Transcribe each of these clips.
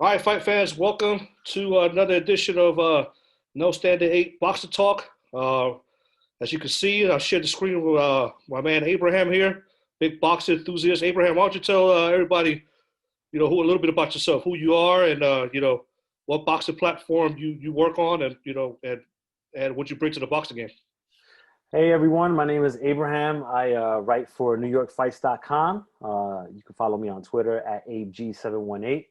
All right, fight fans, welcome to another edition of No Standard 8 Boxing Talk. As you can see, I shared the screen with my man Abraham here, big boxing enthusiast. Abraham, why don't you tell everybody, who a little bit about yourself, who you are, and what boxing platform you work on, and and what you bring to the boxing game. Hey everyone, my name is Abraham. I write for NewYorkFights.com. You can follow me on Twitter at AbeG718.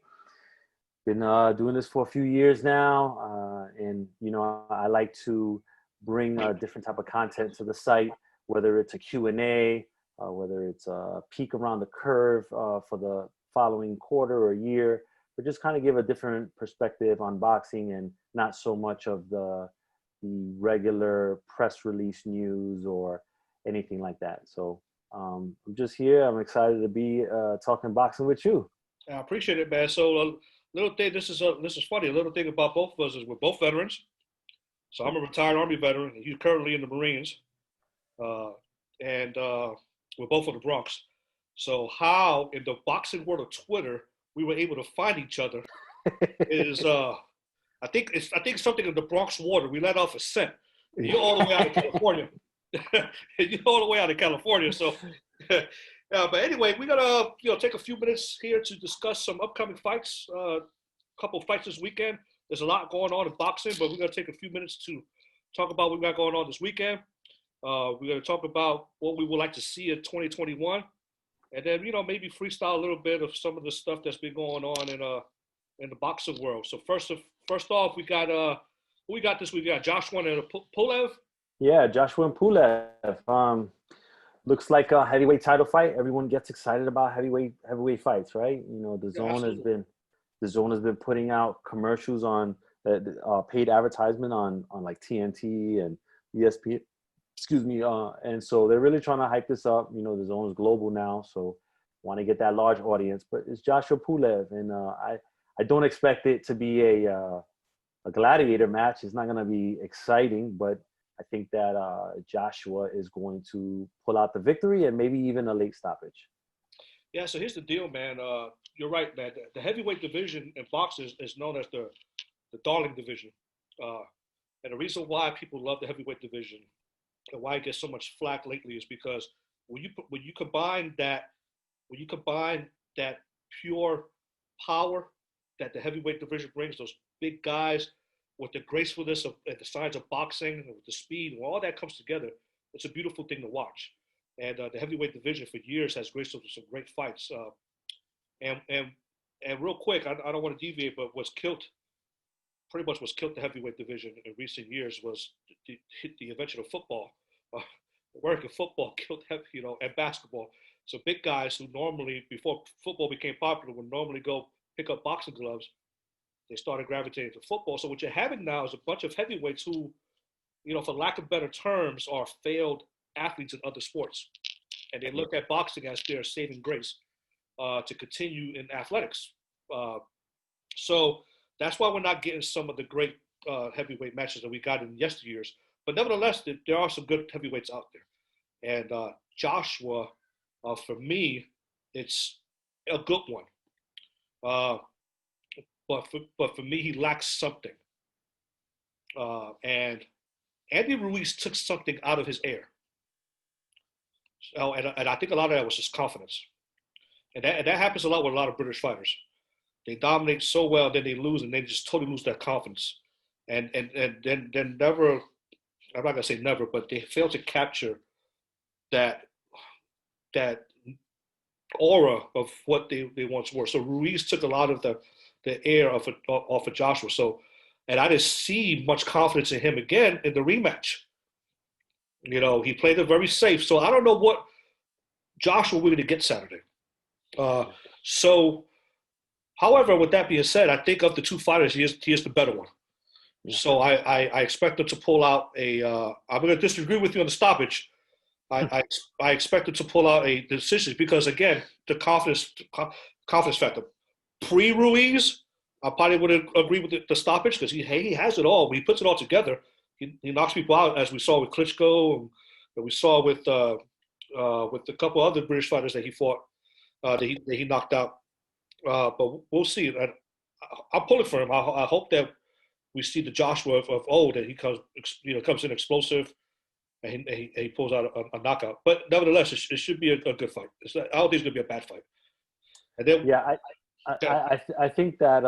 Been doing this for a few years now, and I like to bring different type of content to the site, whether it's a Q&A, whether it's a peek around the curve for the following quarter or year, but just kind of give a different perspective on boxing and not so much of the regular press release news or anything like that. So I'm just here. I'm excited to be talking boxing with you. I appreciate it, man. So, little thing. This is funny. A little thing about both of us is we're both veterans. So I'm a retired Army veteran, and he's currently in the Marines, uh, and we're both from the Bronx. So how in the boxing world of Twitter we were able to find each other is I think something in the Bronx water. We let off a scent. You're all the way out of California. You're all the way out of California. So, but anyway, we're gonna take a few minutes here to discuss some upcoming fights. Couple fights this weekend. There's a lot going on in boxing, but we're gonna take a few minutes to talk about what we got going on this weekend. We're gonna talk about what we would like to see in 2021, and then maybe freestyle a little bit of some of the stuff that's been going on in the boxing world. So first off, we got who we got this week? We got Joshua and Pulev. Yeah, Joshua and Pulev. Looks like a heavyweight title fight. Everyone gets excited about heavyweight fights, right? The Yeah, zone has absolutely. been putting out commercials on paid advertisement on like TNT and ESPN. Excuse me. And so they're really trying to hype this up. The zone is global now, so want to get that large audience. But it's Joshua Pulev, and I don't expect it to be a gladiator match. It's not going to be exciting, but I think that Joshua is going to pull out the victory and maybe even a late stoppage. Yeah. So here's the deal, man. You're right, man. The heavyweight division in boxing is known as the darling division, uh, and the reason why people love the heavyweight division and why it gets so much flack lately is because when you combine that pure power that the heavyweight division brings, those big guys with the gracefulness of and the signs of boxing, with the speed, when all that comes together, it's a beautiful thing to watch. And the heavyweight division for years has graced us with some great fights. And and and real quick, I don't want to deviate, but pretty much what's killed the heavyweight division in recent years was the invention of football. Uh, American football killed and basketball. So big guys who normally, before football became popular, would normally go pick up boxing gloves. They started gravitating to football. So what you're having now is a bunch of heavyweights who, for lack of better terms, are failed athletes in other sports, and they look at boxing as their saving grace to continue in athletics. Uh, so that's why we're not getting some of the great heavyweight matches that we got in yesteryears. But nevertheless, there are some good heavyweights out there. And Joshua, for me, it's a good one. Uh, but for me, he lacks something. And Andy Ruiz took something out of his air. And I think a lot of that was just confidence. And that happens a lot with a lot of British fighters. They dominate so well, then they lose, and they just totally lose their confidence. And then never, I'm not gonna say never, but they fail to capture that that aura of what they once were. So Ruiz took a lot of the air off of Joshua. So, and I didn't see much confidence in him again in the rematch. He played it very safe. So I don't know what Joshua we're going to get Saturday. Uh, so, however, with that being said, I think of the two fighters, he is the better one. Yeah. So I expect him to pull out a. I'm going to disagree with you on the stoppage. I expect him to pull out a decision because again, the confidence factor. Pre Ruiz, I probably would agree with the stoppage because he has it all. When he puts it all together, he knocks people out as we saw with Klitschko and we saw with a couple other British fighters that he fought that he knocked out. But we'll see. I'm pulling for him. I hope that we see the Joshua of old, that he comes in explosive and he pulls out a knockout. But nevertheless, it should be a good fight. I don't think it's gonna be a bad fight. And then Yeah, yeah, I think that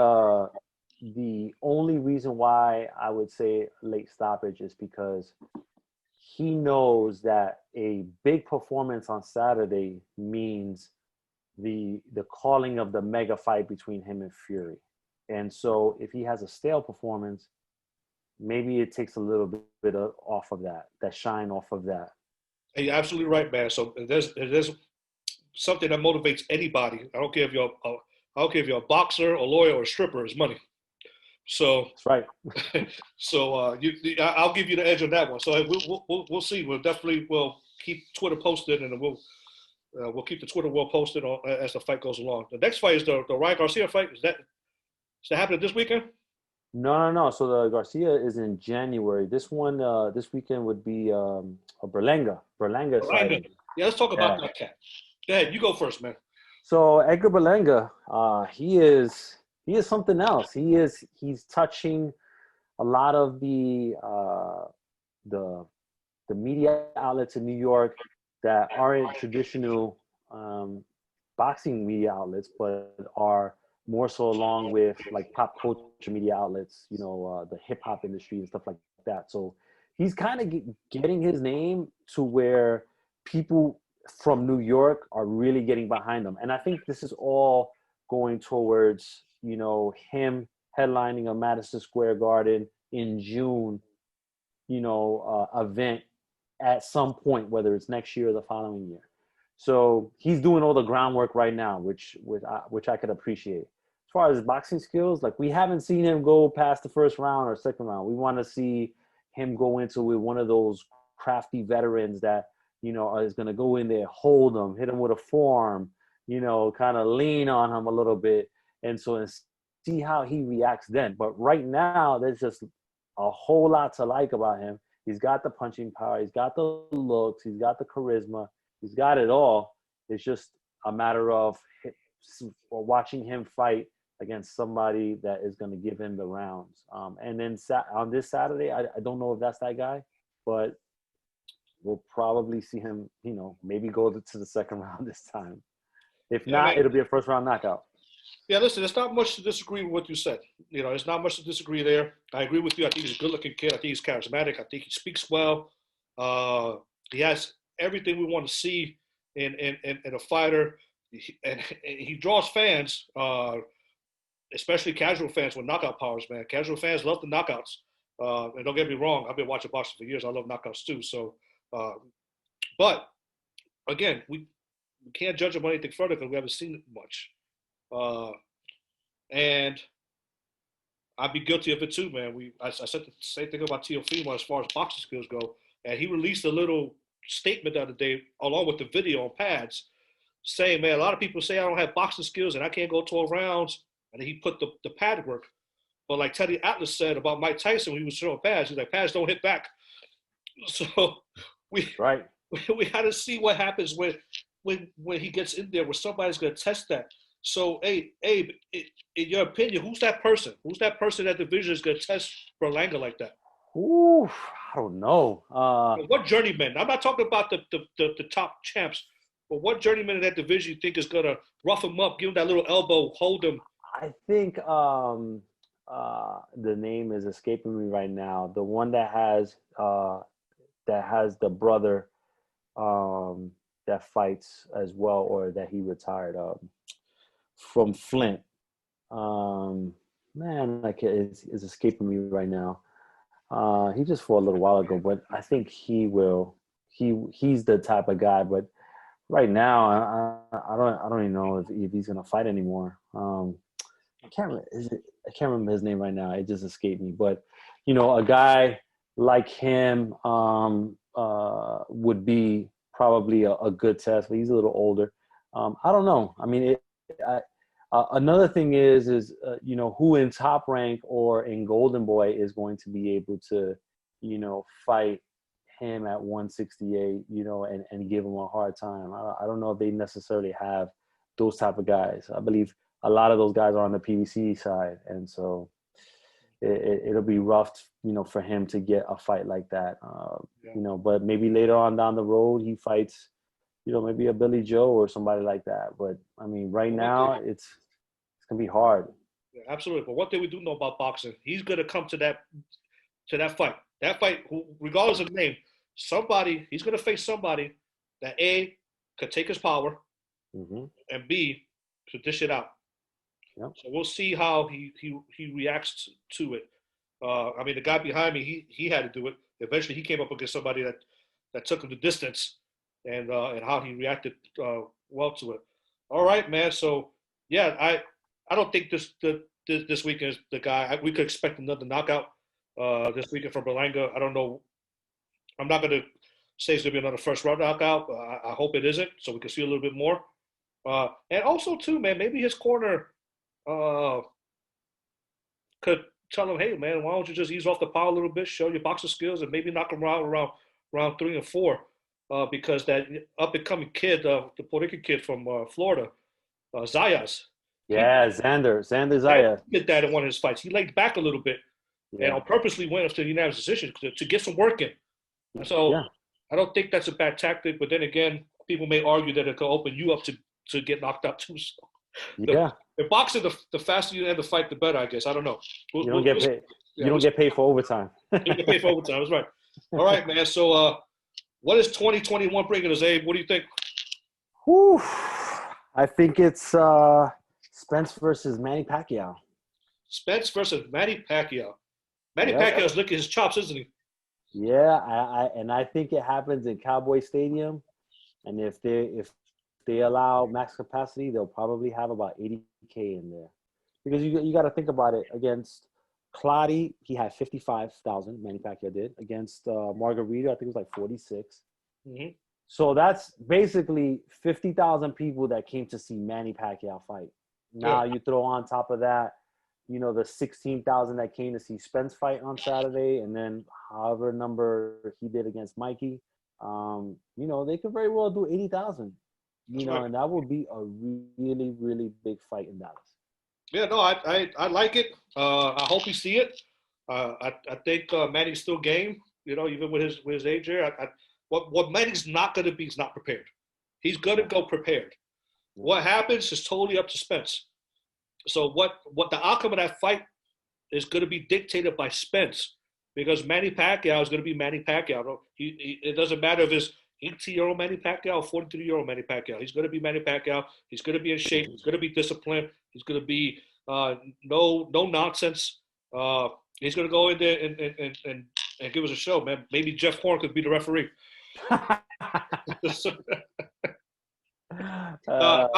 the only reason why I would say late stoppage is because he knows that a big performance on Saturday means the calling of the mega fight between him and Fury. And so if he has a stale performance, maybe it takes a little bit off of that shine off of that. you're absolutely right, man. So if there's something that motivates anybody. I don't care if you're a boxer, a lawyer, or a stripper. It's money. So That's right. I'll give you the edge on that one. So we'll see. We'll keep Twitter posted, and we'll keep the Twitter world posted as the fight goes along. The next fight is the Ryan Garcia fight. Is that happening this weekend? No. So the Garcia is in January. This one, this weekend would be a Berlanga. Berlanga is Ryan. fighting. Yeah, let's talk about Yeah. that cat. Go ahead, you go first, man. So Edgar Berlanga, he is something else. He's touching a lot of the the media outlets in New York that aren't traditional um, boxing media outlets, but are more so along with like pop culture media outlets, the hip hop industry and stuff like that. So he's kind of getting his name to where people from New York are really getting behind him. And I think this is all going towards, him headlining a Madison Square Garden in June, event at some point, whether it's next year or the following year. So he's doing all the groundwork right now, which I could appreciate. As far as boxing skills, like we haven't seen him go past the first round or second round. We want to see him go into with one of those crafty veterans that is going to go in there, hold him, hit him with a forearm, kind of lean on him a little bit, and see how he reacts then. But right now, there's just a whole lot to like about him. He's got the punching power, he's got the looks, he's got the charisma, he's got it all. It's just a matter of watching him fight against somebody that is going to give him the rounds. And then on this Saturday, I don't know if that's that guy, but we'll probably see him, maybe go to the second round this time. If Yeah, man. not, it'll be a first round knockout. Yeah, listen, there's not much to disagree with what you said. There's not much to disagree there. I agree with you. I think he's a good-looking kid. I think he's charismatic. I think he speaks well. Uh, he has everything we want to see in a fighter, and he draws fans, especially casual fans with knockout powers. Man, casual fans love the knockouts. And don't get me wrong, I've been watching boxing for years. I love knockouts too. So, uh, but again, we can't judge him on anything further because we haven't seen it much. Uh, and I'd be guilty of it too, man. I said the same thing about Teofimo as far as boxing skills go, and he released a little statement the other day along with the video on pads, saying, "Man, a lot of people say I don't have boxing skills and I can't go 12 rounds," and he put the pad work. But like Teddy Atlas said about Mike Tyson when he was throwing pads, he's like, "Pads don't hit back." So we Right. we got to see what happens when he gets in there, where somebody's going to test that. So, hey, Abe, in your opinion, who's that person? Who's that person that division is going to test Berlanga like that? Ooh, I don't know. What journeyman? I'm not talking about the top champs, but what journeyman in that division you think is going to rough him up, give him that little elbow, hold him? I think the name is escaping me right now. The one that has the brother that fights as well, or that he retired from Flint. Um, Man, like it's escaping me right now. He just fought a little while ago, but I think he will. He's the type of guy. But right now, I don't even know if he's gonna fight anymore. I can't remember his name right now. It just escaped me. But a guy like him would be probably a good test. But he's a little older. I don't know. I mean, another thing is who in Top Rank or in Golden Boy is going to be able to fight him at 168, and give him a hard time. I don't know if they necessarily have those type of guys. I believe a lot of those guys are on the PBC side, and so it'll be rough, for him to get a fight like that. Yeah. But maybe later on down the road he fights, maybe a Billy Joe or somebody like that. But I mean, right now it's gonna be hard. Yeah, absolutely. But one thing we do know about boxing, he's gonna come to that fight. That fight, regardless of the name, he's gonna face somebody that A could take his power Hmm. and B could dish it out. Yep. So we'll see how he reacts to it. I mean, the guy behind me, he had to do it. Eventually, he came up against somebody that took him the distance, and how he reacted well to it. All right, man. So yeah, I don't think this weekend is the guy. We could expect another knockout this weekend from Berlanga. I don't know. I'm not going to say it's going to be another first round knockout. I hope it isn't, so we can see a little bit more. And also, too, man, maybe his corner uh, could tell him, hey, man, why don't you just ease off the power a little bit, show your boxing skills, and maybe knock him out around round 3 and 4. Because that up and coming kid, the Puerto Rican kid from Florida, Zayas, he Yeah, Xander yeah, Zaya. he did that in one of his fights. He laid back a little bit and Yeah, on purposely went up to the unanimous decision to get some work in. And so yeah, I don't think that's a bad tactic. But then again, people may argue that it could open you up to get knocked out too. So the, yeah. in boxing, the faster you end the fight, the better. I guess I don't know. You don't get paid. Yeah, You don't get paid for overtime. you get paid for overtime. That's right. All right, man. So what is 2021 bringing us, Abe? What do you think? Whew. I think it's Spence versus Manny Pacquiao. Spence versus Manny Pacquiao. Manny Yep. Pacquiao's licking his chops, isn't he? Yeah, I think it happens in Cowboy Stadium, and if they allow max capacity, they'll probably have about 80K in there, because you got to think about it. Against Clottey, he had 55,000. Manny Pacquiao did against Margarita. I think it was like 46. Mm-hmm. So that's basically 50,000 people that came to see Manny Pacquiao fight. Yeah, Now you throw on top of that, the 16,000 that came to see Spence fight on Saturday, and then however number he did against Mikey. They could very well do 80,000. that's right. And that would be a really, really big fight in Dallas. Yeah, no, I like it. I hope we see it. I think Manny's still game. Even with his age here. What Manny's not going to be is not prepared. He's going to go prepared. What happens is totally up to Spence. So what the outcome of that fight is going to be dictated by Spence, because Manny Pacquiao is going to be Manny Pacquiao. It doesn't matter if it's 18-year-old Manny Pacquiao or 43-year-old Manny Pacquiao. He's going to be Manny Pacquiao. He's going to be in shape. He's going to be disciplined. He's going to be no nonsense. He's going to go in there and give us a show, man. Maybe Jeff Horn could be the referee. I'm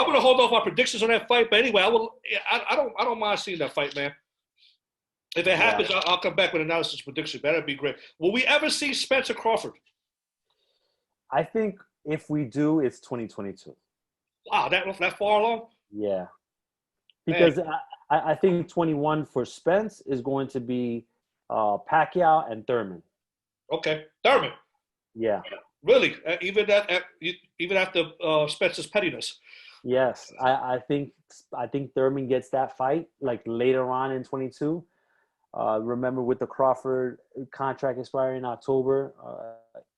going to hold off our predictions on that fight, but anyway, I don't mind seeing that fight, man. If it happens, Yeah. I'll come back with analysis prediction. That'd be great. Will we ever see Spencer Crawford? I think if we do, it's 2022. Wow, that far along? Yeah. Man. Because I think 21 for Spence is going to be Pacquiao and Thurman. Okay, Thurman. Yeah. Really? Even after Spencer's pettiness? Yes. I think Thurman gets that fight like later on in 22. Remember, with the Crawford contract expiring in October,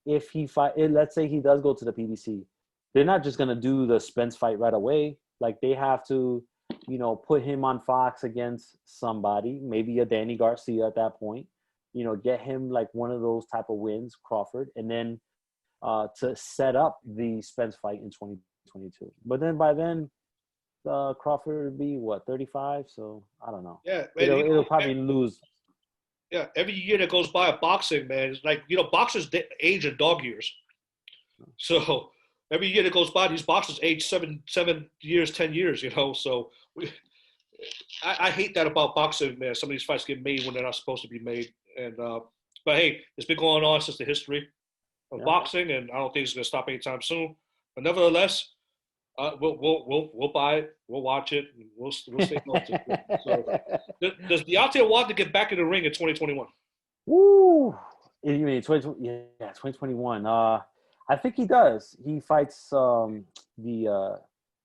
if he let's say he does go to the PBC, they're not just gonna do the Spence fight right away. Like, they have to, put him on Fox against somebody, maybe a Danny Garcia at that point. Get him like one of those type of wins, Crawford, and then to set up the Spence fight in 2022. But then by then, Crawford would be what, 35? So I don't know. Yeah, man, It'll probably lose. yeah. Every year that goes by of boxing, man, it's like boxers age in dog years. So every year that goes by, these boxers age 7 years, 10 years. So I hate that about boxing, man. Some of these fights get made when they're not supposed to be made, and but hey, it's been going on since the history of Yeah. boxing, and I don't think it's going to stop anytime soon. But nevertheless, we'll buy it, we'll watch it, and we'll stay close to it. So, does Deontay Wilder get back in the ring in 2021? Woo! You mean 2020? Yeah, 2021. I think he does. He fights the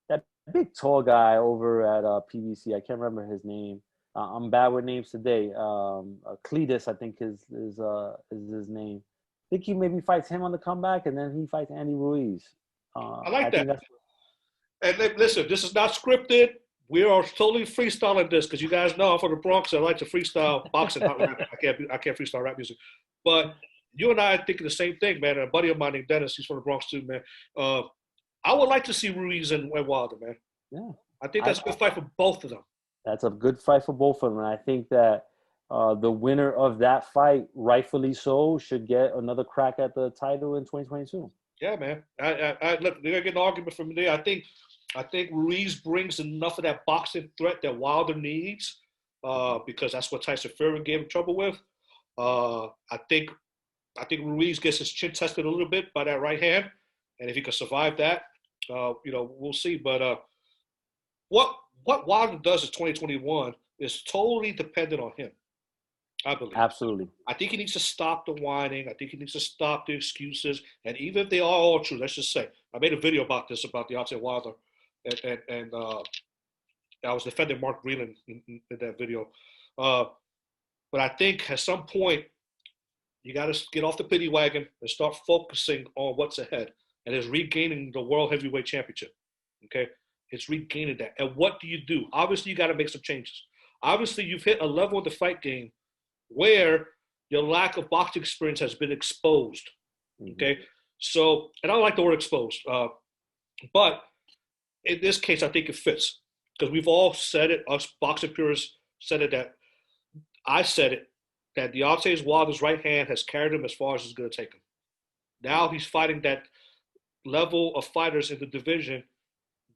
that big tall guy over at PBC. I can't remember his name. I'm bad with names today. Cletus, I think is his name. I think he maybe fights him on the comeback, and then he fights Andy Ruiz. I I like that. think that's And listen, this is not scripted. We are totally freestyling this because you guys know I'm from the Bronx. I like to freestyle boxing, not rap. I can't freestyle rap music. But you and I are thinking the same thing, man. And a buddy of mine named Dennis, he's from the Bronx too, man. I would like to see Ruiz and Wilder, man. yeah. I think I, that's a good fight for both of them. that's a good fight for both of them, and I think that the winner of that fight, rightfully so, should get another crack at the title in 2022. Yeah, man. Look, they're gonna get an argument from there. I think Ruiz brings enough of that boxing threat that Wilder needs, because that's what Tyson Fury gave him trouble with. I think Ruiz gets his chin tested a little bit by that right hand, and if he can survive that, we'll see. But what Wilder does in 2021 is totally dependent on him. I believe. Absolutely. I think he needs to stop the whining. I think he needs to stop the excuses. And even if they are all true, let's just say I made a video about this about the Deontay Wilder, and I was defending Mark Breland in that video. But I think at some point you got to get off the pity wagon and start focusing on what's ahead, and it's regaining the World Heavyweight Championship. Okay, it's regaining that. And what do you do? Obviously, you got to make some changes. Obviously, you've hit a level of the fight game where your lack of boxing experience has been exposed. Okay, so, and I don't like the word exposed, but in this case, I think it fits because we've all said it. Us boxing purists said it. That I said it. That Deontay Wilder's right hand has carried him as far as it's going to take him. Now he's fighting that level of fighters in the division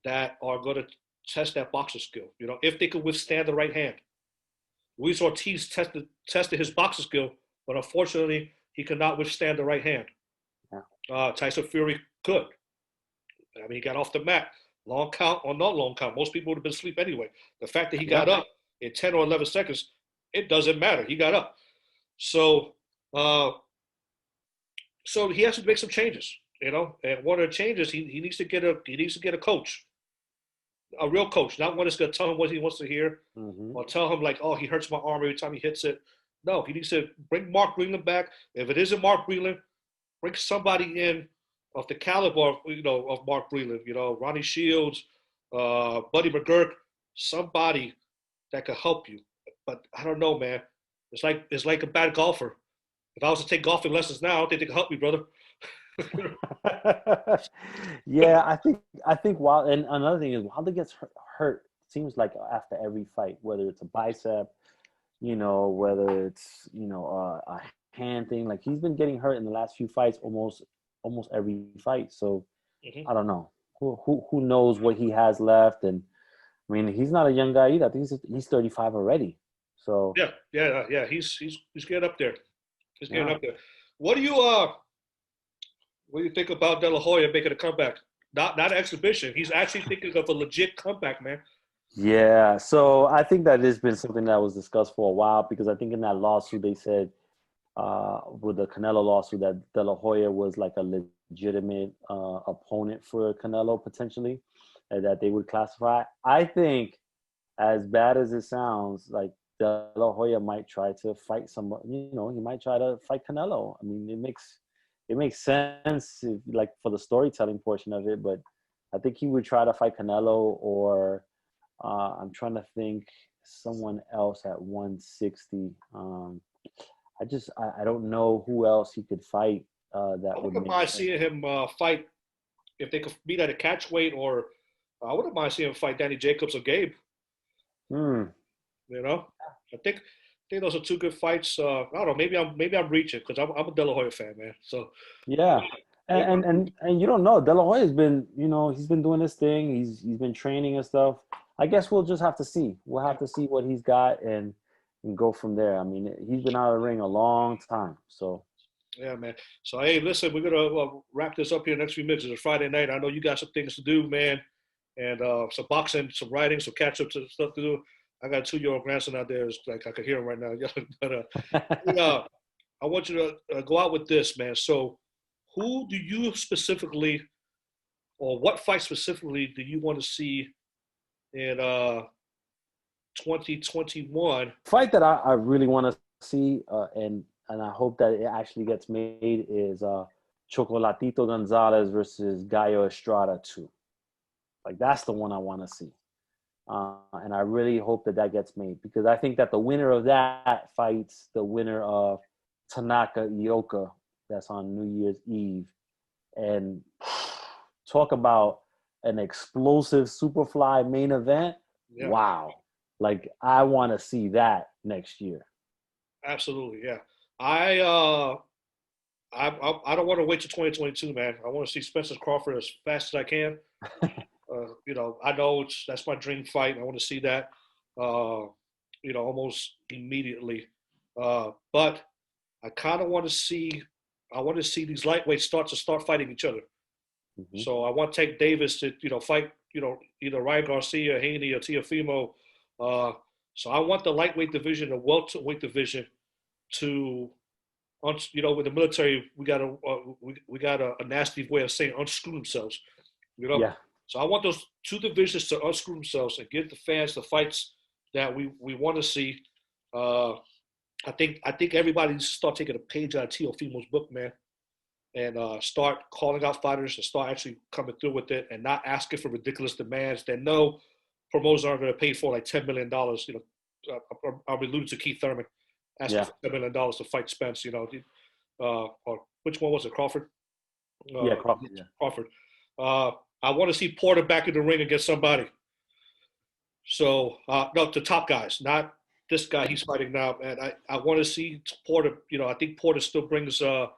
that are going to test that boxing skill. If they can withstand the right hand. Luis Ortiz tested his boxing skill, but unfortunately, he could not withstand the right hand. Yeah. Tyson Fury could. I mean, he got off the mat. Long count or not long count. Most people would have been asleep anyway. The fact that he got up in 10 or 11 seconds, it doesn't matter. He got up. So he has to make some changes, And one of the changes, he needs to get a coach. A real coach, not one that's going to tell him what he wants to hear, or tell him like, "Oh, he hurts my arm every time he hits it." No, he needs to bring Mark Breland back. If it isn't Mark Breland, bring somebody in of the caliber of Mark Breland. Ronnie Shields, Buddy McGurk, somebody that could help you. But I don't know, man. It's like a bad golfer. If I was to take golfing lessons now, I don't think they could help me, brother. Yeah, I think Wilder, and another thing is Wilder gets hurt. Seems like after every fight, whether it's a bicep, whether it's a hand thing. Like he's been getting hurt in the last few fights, almost every fight. So I don't know who knows what he has left, and I mean he's not a young guy either. I think he's 35 already. So yeah. He's getting up there. He's getting up there. What do you think about De La Hoya making a comeback? Not an exhibition. He's actually thinking of a legit comeback, man. Yeah, so I think that has been something that was discussed for a while because I think in that lawsuit they said with the Canelo lawsuit that De La Hoya was like a legitimate opponent for Canelo potentially, and that they would classify. I think, as bad as it sounds, like De La Hoya might try to fight somebody. He might try to fight Canelo. I mean, it makes sense like for the storytelling portion of it, but I think he would try to fight Canelo or I'm trying to think someone else at 160. I don't know who else he could fight that I would wouldn't make mind sense. seeing him fight if they could meet at a catch weight, or I wouldn't mind seeing him fight Danny Jacobs or Gabe. Hmm. I think those are two good fights. I don't know. Maybe I'm reaching because I'm a De La Hoya fan, man. So Yeah. And you don't know. De La Hoya's been, he's been doing this thing. He's been training and stuff. I guess we'll just have to see. We'll have to see what he's got and go from there. I mean, he's been out of the ring a long time. So yeah, man. So hey, listen, we're gonna wrap this up here next few minutes. It's a Friday night. I know you got some things to do, man, and some boxing, some writing, some catch up stuff to do. I got a 2-year-old grandson out there. It's like I can hear him right now. But I want you to go out with this, man. So, who do you specifically, or what fight specifically, do you want to see in 2021. Fight that I really want to see, and I hope that it actually gets made is Chocolatito Gonzalez versus Gallo Estrada 2. Like that's the one I want to see. And I really hope that that gets made because I think that the winner of that fights the winner of Tanaka Ioka that's on New Year's Eve. And talk about an explosive Superfly main event. Yeah, Wow. Like I want to see that next year. absolutely. Yeah, I uh, I don't want to wait till 2022, man. I want to see Spencer Crawford as fast as I can. I know that's my dream fight. I want to see that, uh, almost immediately. But I kind of want to see. I want to see these lightweights start fighting each other. Mm-hmm. So I want Tank Davis to fight either Ryan Garcia, Haney, or Teofimo. Uh, so I want the lightweight division, the welterweight division, to with the military we got we got a nasty way of saying unscrew themselves. You know, Yeah. so I want those two divisions to unscrew themselves and give the fans the fights that we want to see. Uh, I think everybody needs to start taking a page out of Teofimo's book, man, and start calling out fighters and start actually coming through with it and not asking for ridiculous demands that no promoters aren't going to pay for, like $10 million. I'll be alluding to Keith Thurman asking Yeah. for $10 million to fight Spence. Or which one was it, Crawford? Yeah. Crawford. Yeah. Crawford. Uh, I want to see Porter back in the ring against somebody. So no, the top guys, not this guy he's fighting now. And I want to see Porter. I think Porter still brings a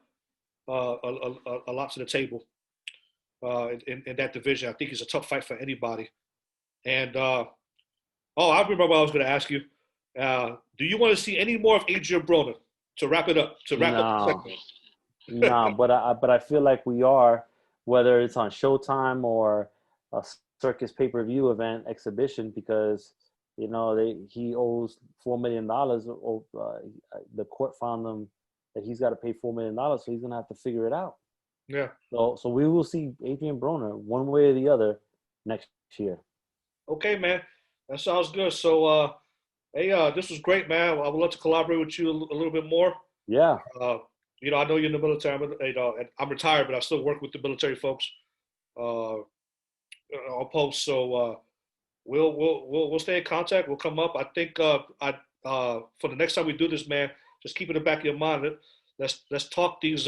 lot to the table in that division. I think he's a tough fight for anybody. And I remember what I was going to ask you. Do you want to see any more of Adrian Broner to wrap it up? To wrap up the No. segment. No, but I feel like we are, whether it's on Showtime or a Circus pay-per-view event exhibition, because he owes $4 million. The court found him that he's got to pay $4 million, so he's gonna have to figure it out. Yeah. So we will see Adrian Broner one way or the other next year. Okay, man. That sounds good. So, hey, this was great, man. I would love to collaborate with you a little bit more. Yeah. Uh, I know you're in the military. And I'm retired, but I still work with the military folks on post. So we'll stay in contact. We'll come up. I think for the next time we do this, man, just keep it in the back of your mind. Let's talk these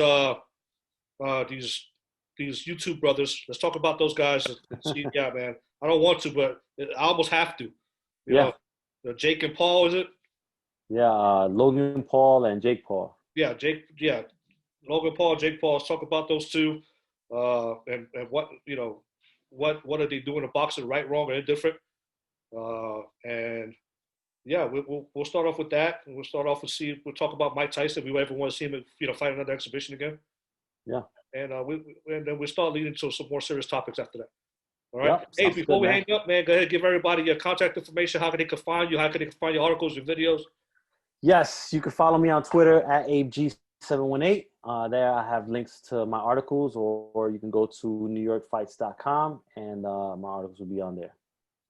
YouTube brothers. Let's talk about those guys and see. Yeah, man. I don't want to, but I almost have to. You Yeah. know, Jake and Paul, is it? Yeah. Logan Paul and Jake Paul. Yeah, Jake. Yeah, Logan Paul, Jake Paul. Let's talk about those two, and what are they doing in boxing, right, wrong, or indifferent? And yeah, we'll start off with that, and we'll start off with we'll talk about Mike Tyson. If we ever want to see him, fight another exhibition again. Yeah. And and then we'll start leading to some more serious topics after that. All right. Yep, Hey, before good, we man. hang up, man, go ahead and give everybody your contact information. How can they find you? How can they find your articles, your videos? Yes, you can follow me on Twitter at AbeG718. There I have links to my articles, or you can go to NewYorkFights.com and my articles will be on there.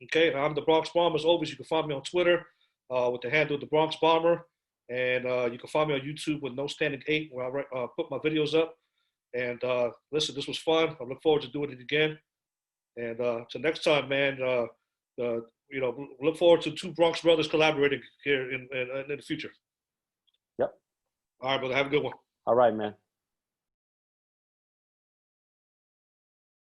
Okay, I'm the Bronx Bomber. As always, you can find me on Twitter with the handle the Bronx Bomber, and you can find me on YouTube with No Standing 8, where I put my videos up. And listen, this was fun. I look forward to doing it again. And till next time, man. Look forward to two Bronx brothers collaborating here in the future. Yep. All right, brother. Have a good one. All right, man.